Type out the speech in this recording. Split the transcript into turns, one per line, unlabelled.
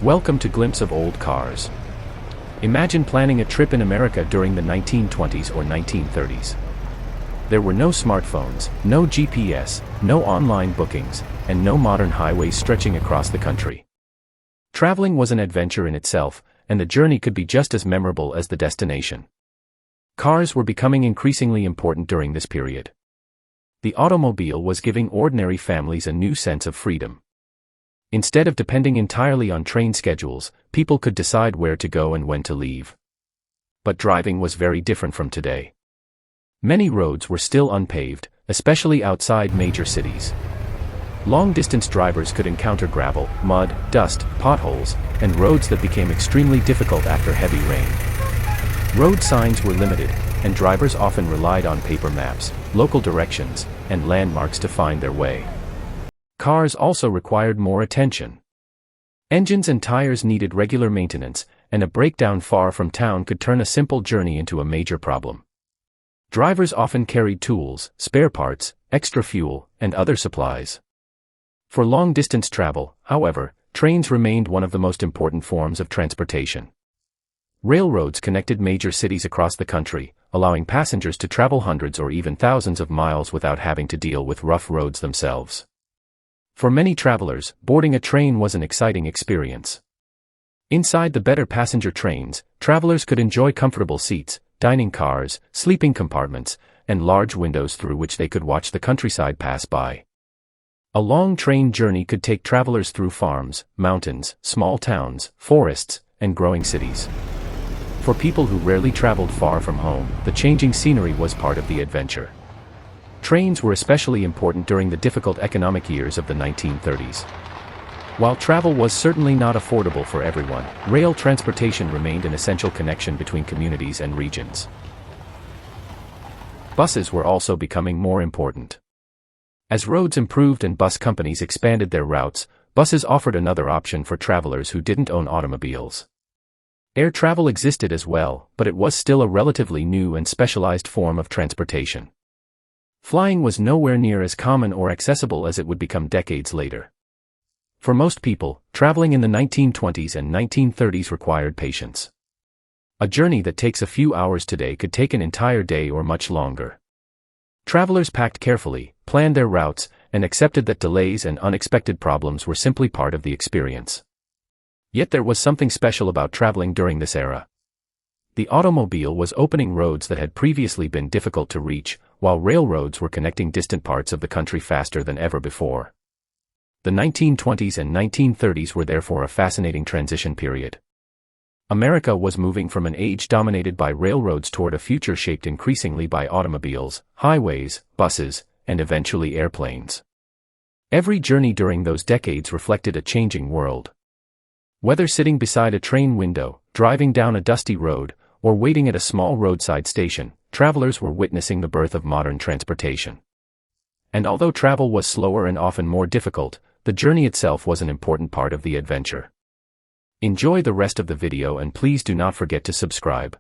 Welcome to Glimpse of Old Cars. Imagine planning a trip in America during the 1920s or 1930s. There were no smartphones, no GPS, no online bookings, and no modern highways stretching across the country. Traveling was an adventure in itself, and the journey could be just as memorable as the destination. Cars were becoming increasingly important during this period. The automobile was giving ordinary families a new sense of freedom. Instead of depending entirely on train schedules, people could decide where to go and when to leave. But driving was very different from today. Many roads were still unpaved, especially outside major cities. Long-distance drivers could encounter gravel, mud, dust, potholes, and roads that became extremely difficult after heavy rain. Road signs were limited, and drivers often relied on paper maps, local directions, and landmarks to find their way. Cars also required more attention. Engines and tires needed regular maintenance, and a breakdown far from town could turn a simple journey into a major problem. Drivers often carried tools, spare parts, extra fuel, and other supplies. For long-distance travel, however, trains remained one of the most important forms of transportation. Railroads connected major cities across the country, allowing passengers to travel hundreds or even thousands of miles without having to deal with rough roads themselves. For many travelers, boarding a train was an exciting experience. Inside the better passenger trains, travelers could enjoy comfortable seats, dining cars, sleeping compartments, and large windows through which they could watch the countryside pass by. A long train journey could take travelers through farms, mountains, small towns, forests, and growing cities. For people who rarely traveled far from home, the changing scenery was part of the adventure. Trains were especially important during the difficult economic years of the 1930s. While travel was certainly not affordable for everyone, rail transportation remained an essential connection between communities and regions. Buses were also becoming more important. As roads improved and bus companies expanded their routes, buses offered another option for travelers who didn't own automobiles. Air travel existed as well, but it was still a relatively new and specialized form of transportation. Flying was nowhere near as common or accessible as it would become decades later. For most people, traveling in the 1920s and 1930s required patience. A journey that takes a few hours today could take an entire day or much longer. Travelers packed carefully, planned their routes, and accepted that delays and unexpected problems were simply part of the experience. Yet there was something special about traveling during this era. The automobile was opening roads that had previously been difficult to reach, while railroads were connecting distant parts of the country faster than ever before. The 1920s and 1930s were therefore a fascinating transition period. America was moving from an age dominated by railroads toward a future shaped increasingly by automobiles, highways, buses, and eventually airplanes. Every journey during those decades reflected a changing world. Whether sitting beside a train window, driving down a dusty road, or waiting at a small roadside station, travelers were witnessing the birth of modern transportation. And although travel was slower and often more difficult, the journey itself was an important part of the adventure. Enjoy the rest of the video and please do not forget to subscribe.